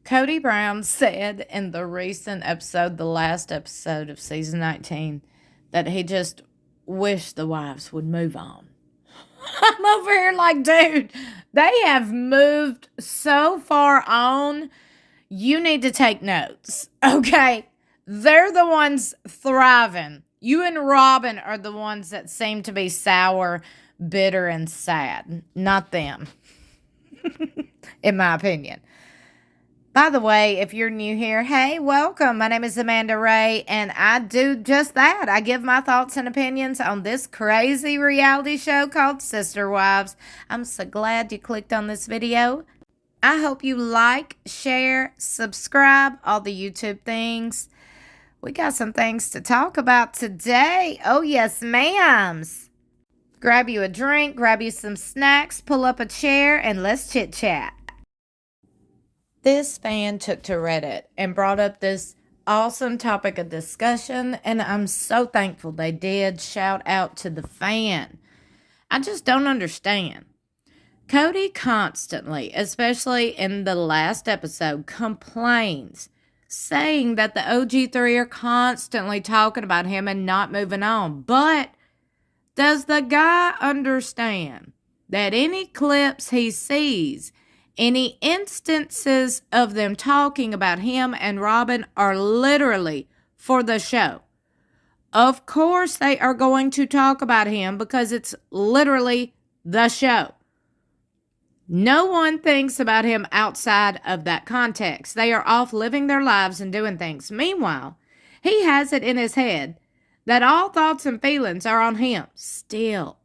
Kody Brown said in the recent episode, the last episode of season 19, that he just wished the wives would move on. I'm over here like, dude, they have moved so far on. You need to take notes, okay? They're the ones thriving. You and Robin are the ones that seem to be sour, bitter, and sad. Not them, in my opinion. By the way, if you're new here, hey, welcome. My name is Amanda Ray, and I do just that. I give my thoughts and opinions on this crazy reality show called Sister Wives. I'm so glad you clicked on this video. I hope you like, share, subscribe, all the YouTube things. We got some things to talk about today. Oh, yes, ma'ams. Grab you a drink, grab you some snacks, pull up a chair, and let's chit-chat. This fan took to Reddit and brought up this awesome topic of discussion, and I'm so thankful they did. Shout out to the fan. I just don't understand. Kody constantly, especially in the last episode, complains, saying that the OG3 are constantly talking about him and not moving on. But does the guy understand that any clips he sees, any instances of them talking about him and Robin are literally for the show? Of course they are going to talk about him because it's literally the show. No one thinks about him outside of that context. They are off living their lives and doing things. Meanwhile, he has it in his head that all thoughts and feelings are on him still.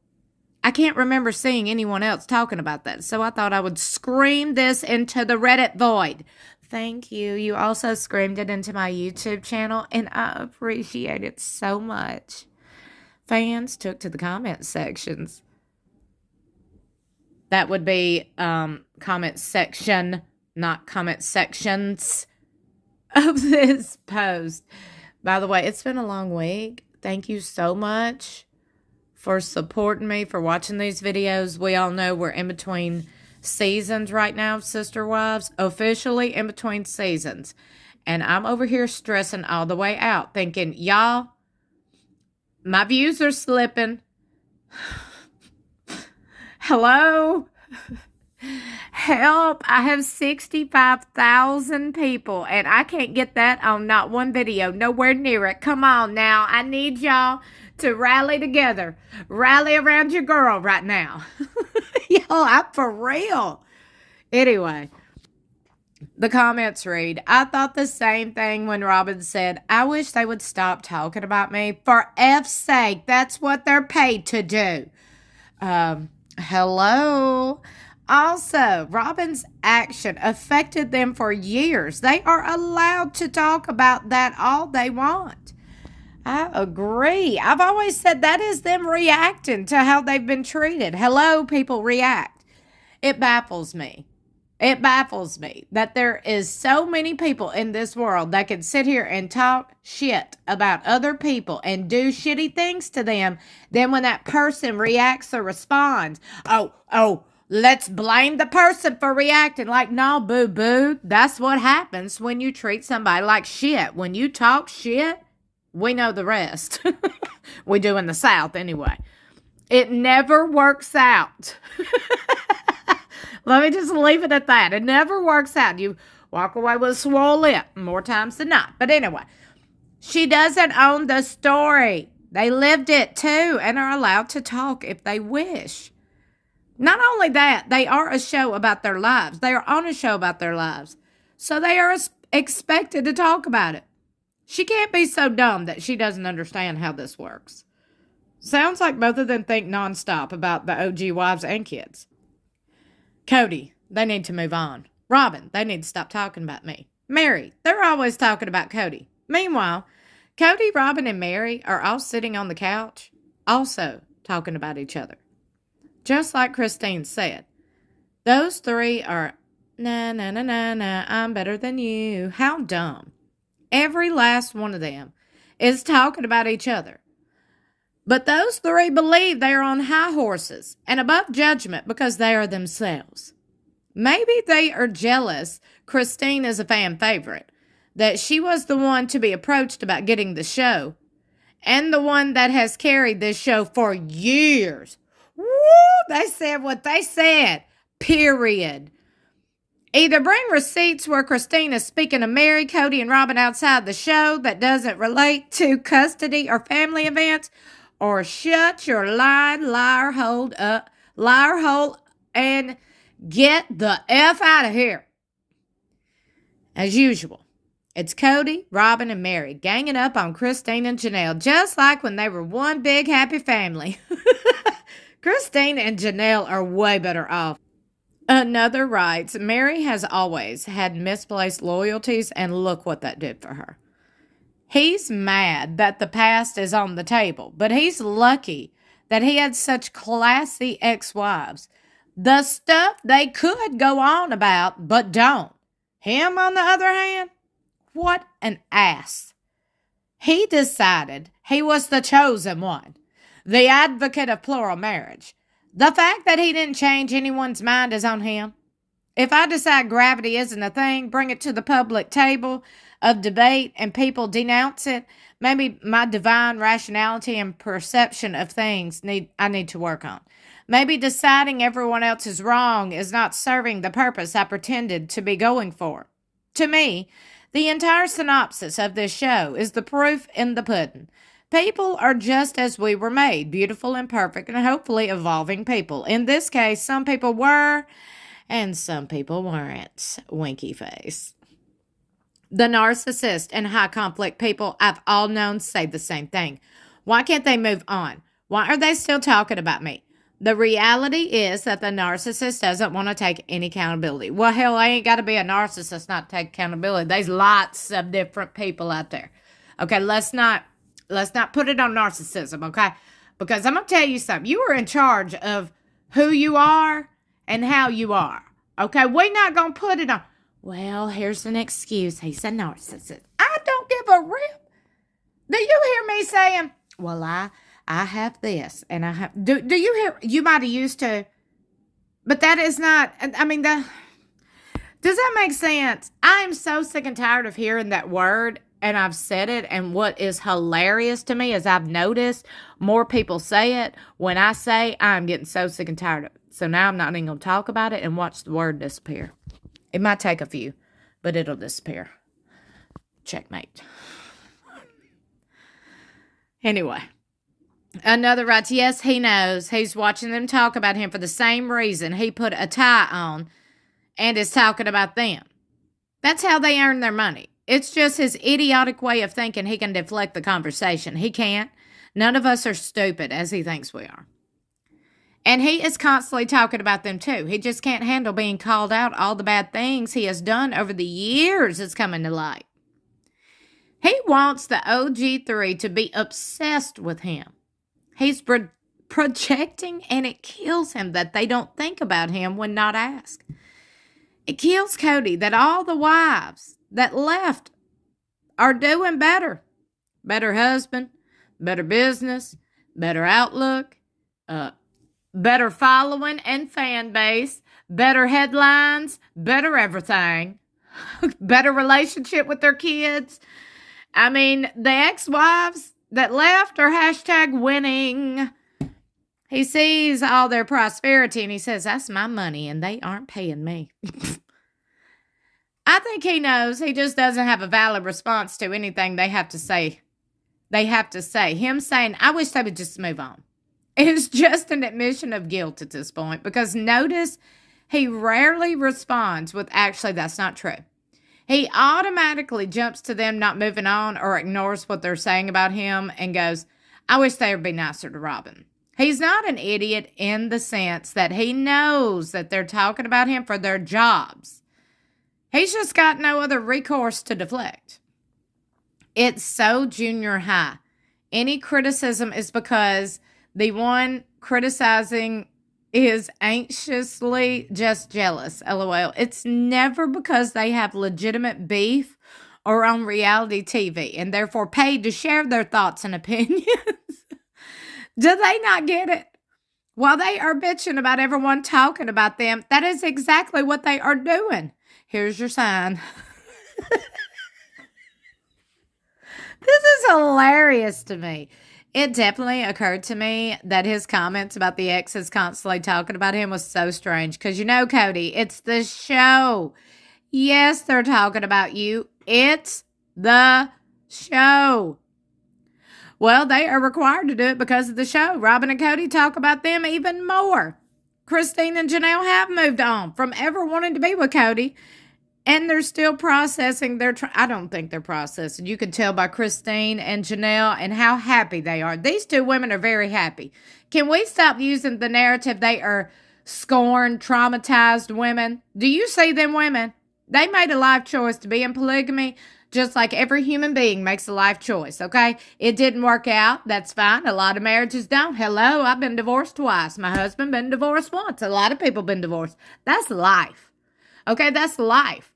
I can't remember seeing anyone else talking about that, so I thought I would scream this into the Reddit void. Thank you. You also screamed it into my YouTube channel, and I appreciate it so much. Fans took to the comment sections. That would be comment section, not comment sections of this post. By the way, it's been a long week. Thank you so much for supporting me, for watching these videos. We all know we're in between seasons right now of Sister Wives, officially in between seasons. And I'm over here stressing all the way out, thinking, y'all, my views are slipping. Hello? Help. I have 65,000 people, and I can't get that on not one video, nowhere near it. Come on now. I need y'all to rally together. Rally around your girl right now. Yo, I'm for real. Anyway, the comments read, I thought the same thing when Robin said, I wish they would stop talking about me. For F's sake, that's what they're paid to do. Hello. Also, Robin's action affected them for years. They are allowed to talk about that all they want. I agree. I've always said that is them reacting to how they've been treated. Hello, people react. It baffles me. It baffles me that there is so many people in this world that can sit here and talk shit about other people and do shitty things to them. Then when that person reacts or responds, let's blame the person for reacting. Like, no, boo-boo. That's what happens when you treat somebody like shit. When you talk shit, we know the rest. We do in the South anyway. It never works out. Let me just leave it at that. It never works out. You walk away with a swole lip more times than not. But anyway, she doesn't own the story. They lived it too and are allowed to talk if they wish. Not only that, they are a show about their lives. They are on a show about their lives. So they are expected to talk about it. She can't be so dumb that she doesn't understand how this works. Sounds like both of them think nonstop about the OG wives and kids. Kody, they need to move on. Robin, they need to stop talking about me. Mary, they're always talking about Kody. Meanwhile, Kody, Robin, and Mary are all sitting on the couch, also talking about each other. Just like Christine said, those three are, nah, I'm better than you. How dumb. Every last one of them is talking about each other. But those three believe they are on high horses and above judgment because they are themselves. Maybe they are jealous Christine is a fan favorite, that she was the one to be approached about getting the show, and the one that has carried this show for years. Woo! They said what they said. Period. Either bring receipts where Christine is speaking of Mary, Kody, and Robin outside the show that doesn't relate to custody or family events, or shut your liar hole and get the F out of here. As usual, it's Kody, Robin, and Mary ganging up on Christine and Janelle, just like when they were one big happy family. Christine and Janelle are way better off. Another writes, Mary has always had misplaced loyalties, and look what that did for her. He's mad that the past is on the table, but he's lucky that he had such classy ex-wives. The stuff they could go on about, but don't. Him, on the other hand, what an ass. He decided he was the chosen one, the advocate of plural marriage. The fact that he didn't change anyone's mind is on him. If I decide gravity isn't a thing, bring it to the public table of debate and people denounce it, maybe my divine rationality and perception of things I need to work on. Maybe deciding everyone else is wrong is not serving the purpose I pretended to be going for. To me, the entire synopsis of this show is the proof in the pudding. People are just as we were made, beautiful and perfect, and hopefully evolving people. In this case, some people were, and some people weren't. Winky face. The narcissist and high conflict people I've all known say the same thing. Why can't they move on? Why are they still talking about me? The reality is that the narcissist doesn't want to take any accountability. Well, hell, I ain't got to be a narcissist not to take accountability. There's lots of different people out there. Okay, let's not put it on narcissism, okay? Because I'm going to tell you something. You are in charge of who you are and how you are, okay? We're not going to put it on, well, here's an excuse. He's a narcissist. I don't give a rip. Do you hear me saying, well, I have this, and I have, do you hear, you might have used to, but that is not, I mean, does that make sense? I am so sick and tired of hearing that word, and I've said it, and what is hilarious to me is I've noticed more people say it when I say I'm getting so sick and tired of it. So now I'm not even going to talk about it and watch the word disappear. It might take a few, but it'll disappear. Checkmate. Anyway. Another writes, yes, he knows. He's watching them talk about him for the same reason he put a tie on and is talking about them. That's how they earn their money. It's just his idiotic way of thinking he can deflect the conversation. He can't. None of us are stupid as he thinks we are. And he is constantly talking about them too. He just can't handle being called out all the bad things he has done over the years it's coming to light. He wants the OG3 to be obsessed with him. He's projecting, and it kills him that they don't think about him when not asked. It kills Kody that all the wives that left are doing better. Better husband, better business, better outlook, better following and fan base, better headlines, better everything, better relationship with their kids. I mean, the ex-wives that left are #winning. He sees all their prosperity and he says, that's my money and they aren't paying me. I think he knows. He just doesn't have a valid response to anything they have to say. Him saying, I wish they would just move on. It's just an admission of guilt at this point, because notice he rarely responds with, actually, that's not true. He automatically jumps to them not moving on or ignores what they're saying about him and goes, I wish they would be nicer to Robin. He's not an idiot in the sense that he knows that they're talking about him for their jobs. He's just got no other recourse to deflect. It's so junior high. Any criticism is because the one criticizing is anxiously just jealous, LOL. It's never because they have legitimate beef or on reality TV and therefore paid to share their thoughts and opinions. Do they not get it? While they are bitching about everyone talking about them, that is exactly what they are doing. Here's your sign. This is hilarious to me. It definitely occurred to me that his comments about the exes constantly talking about him was so strange. Because you know, Kody, it's the show. Yes, they're talking about you. It's the show. Well, they are required to do it because of the show. Robin and Kody talk about them even more. Christine and Janelle have moved on from ever wanting to be with Kody. And they're still processing their... I don't think they're processing. You can tell by Christine and Janelle and how happy they are. These two women are very happy. Can we stop using the narrative they are scorned, traumatized women? Do you see them women? They made a life choice to be in polygamy, just like every human being makes a life choice, okay? It didn't work out. That's fine. A lot of marriages don't. Hello, I've been divorced twice. My husband been divorced once. A lot of people been divorced. That's life. Okay, that's life.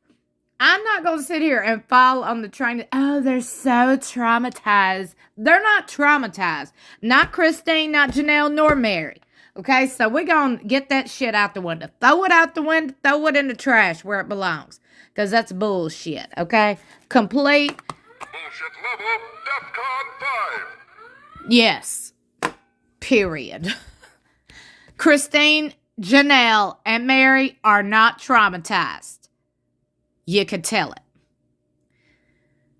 I'm not going to sit here and fall on the train. Oh, they're so traumatized. They're not traumatized. Not Christine, not Janelle, nor Mary. Okay, so we're going to get that shit out the window. Throw it out the window. Throw it in the trash where it belongs. Because that's bullshit, okay? Complete. Bullshit level, DEFCON 5. Yes. Period. Christine, Janelle, and Mary are not traumatized. You could tell it.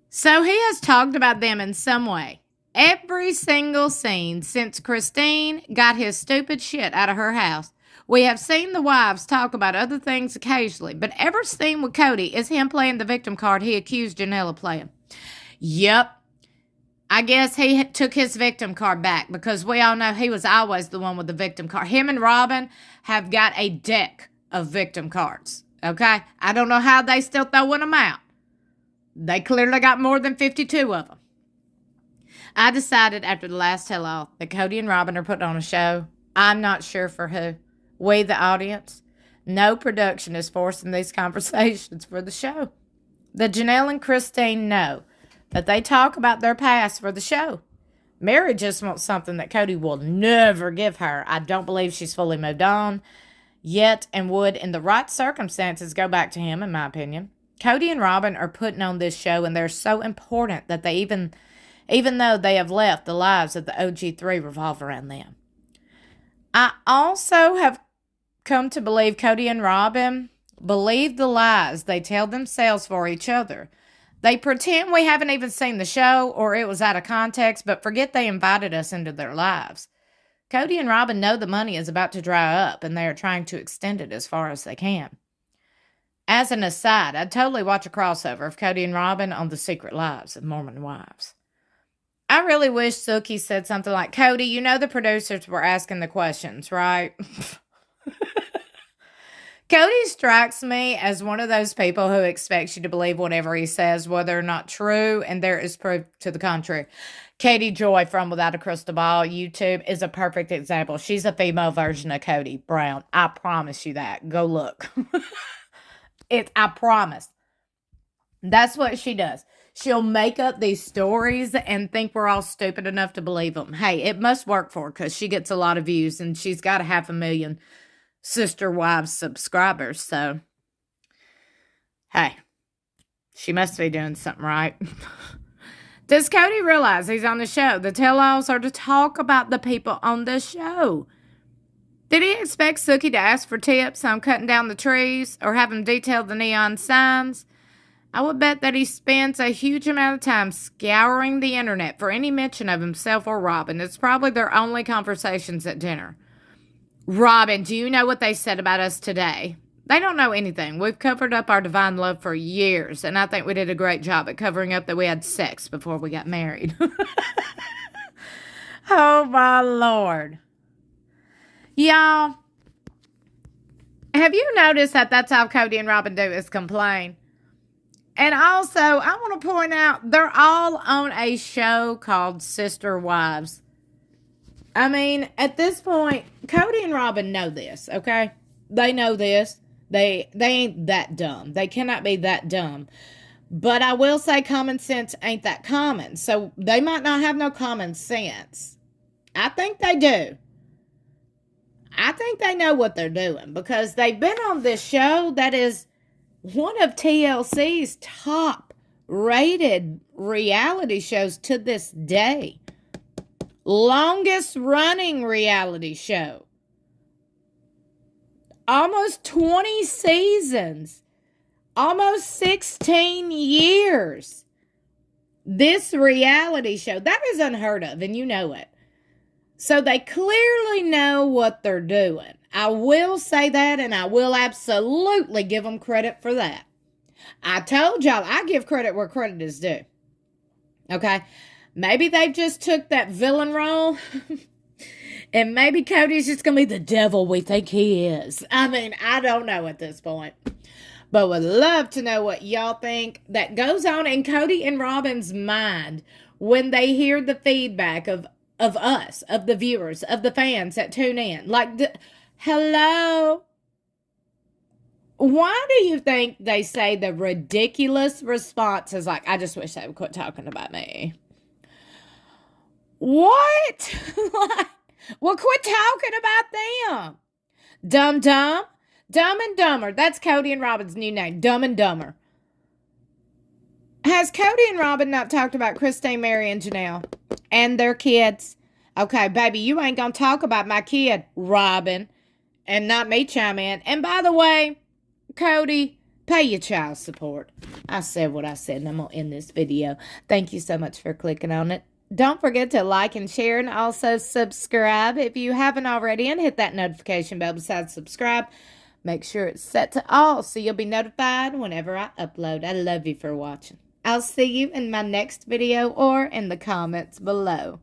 So he has talked about them in some way. Every single scene since Christine got his stupid shit out of her house. We have seen the wives talk about other things occasionally, but every scene with Kody is him playing the victim card he accused Janelle of playing. Yep. I guess he took his victim card back because we all know he was always the one with the victim card. Him and Robin have got a deck of victim cards, okay? I don't know how they still throwing them out. They clearly got more than 52 of them. I decided after the last tell-all that Kody and Robin are putting on a show. I'm not sure for who. We, the audience. No production is forcing these conversations for the show. The Janelle and Christine know that they talk about their past for the show. Mary just wants something that Kody will never give her. I don't believe she's fully moved on yet and would, in the right circumstances, go back to him, in my opinion. Kody and Robin are putting on this show, and they're so important that they even though they have left, the lives of the OG3 revolve around them. I also have come to believe Kody and Robin believe the lies they tell themselves for each other. They pretend we haven't even seen the show or it was out of context, but forget they invited us into their lives. Kody and Robin know the money is about to dry up, and they are trying to extend it as far as they can. As an aside, I'd totally watch a crossover of Kody and Robin on The Secret Lives of Mormon Wives. I really wish Suki said something like, Kody, you know the producers were asking the questions, right? Kody strikes me as one of those people who expects you to believe whatever he says, whether or not true, and there is proof to the contrary. Katie Joy from Without a Crystal Ball YouTube is a perfect example. She's a female version of Kody Brown. I promise you that. Go look. I promise. That's what she does. She'll make up these stories and think we're all stupid enough to believe them. Hey, it must work for her because she gets a lot of views and she's got 500,000 Sister Wives subscribers. So, hey, she must be doing something right. Does Kody realize he's on the show? The tell-alls are to talk about the people on the show. Did he expect Suki to ask for tips on cutting down the trees or have him detail the neon signs? I would bet that he spends a huge amount of time scouring the internet for any mention of himself or Robin. It's probably their only conversations at dinner. Robin, do you know what they said about us today? They don't know anything. We've covered up our divine love for years, and I think we did a great job at covering up that we had sex before we got married. Oh, my Lord. Y'all, have you noticed that that's all Kody and Robin do is complain? And also, I want to point out, they're all on a show called Sister Wives. I mean, at this point, Kody and Robin know this, okay? They know this. They ain't that dumb. They cannot be that dumb. But I will say common sense ain't that common. So they might not have no common sense. I think they do. I think they know what they're doing because they've been on this show that is one of TLC's top rated reality shows to this day. Longest running reality show. Almost 20 seasons. Almost 16 years. This reality show, that is unheard of, and you know it. So they clearly know what they're doing. I will say that, and I will absolutely give them credit for that. I told y'all, I give credit where credit is due. Okay? Maybe they just took that villain role, and maybe Kody's just going to be the devil we think he is. I mean, I don't know at this point. But would love to know what y'all think that goes on in Kody and Robin's mind when they hear the feedback of us, of the viewers, of the fans that tune in. Like, hello? Why do you think they say the ridiculous response is like, I just wish they would quit talking about me? What? Well, quit talking about them. Dumb, dumb. Dumb and Dumber. That's Kody and Robin's new name. Dumb and Dumber. Has Kody and Robin not talked about Christine, Mary, and Janelle? And their kids? Okay, baby, you ain't gonna talk about my kid, Robin. And not me chime in. And by the way, Kody, pay your child support. I said what I said, and I'm gonna end this video. Thank you so much for clicking on it. Don't forget to like and share, and also subscribe if you haven't already, and hit that notification bell besides subscribe. Make sure it's set to all so you'll be notified whenever I upload. I love you for watching. I'll see you in my next video or in the comments below.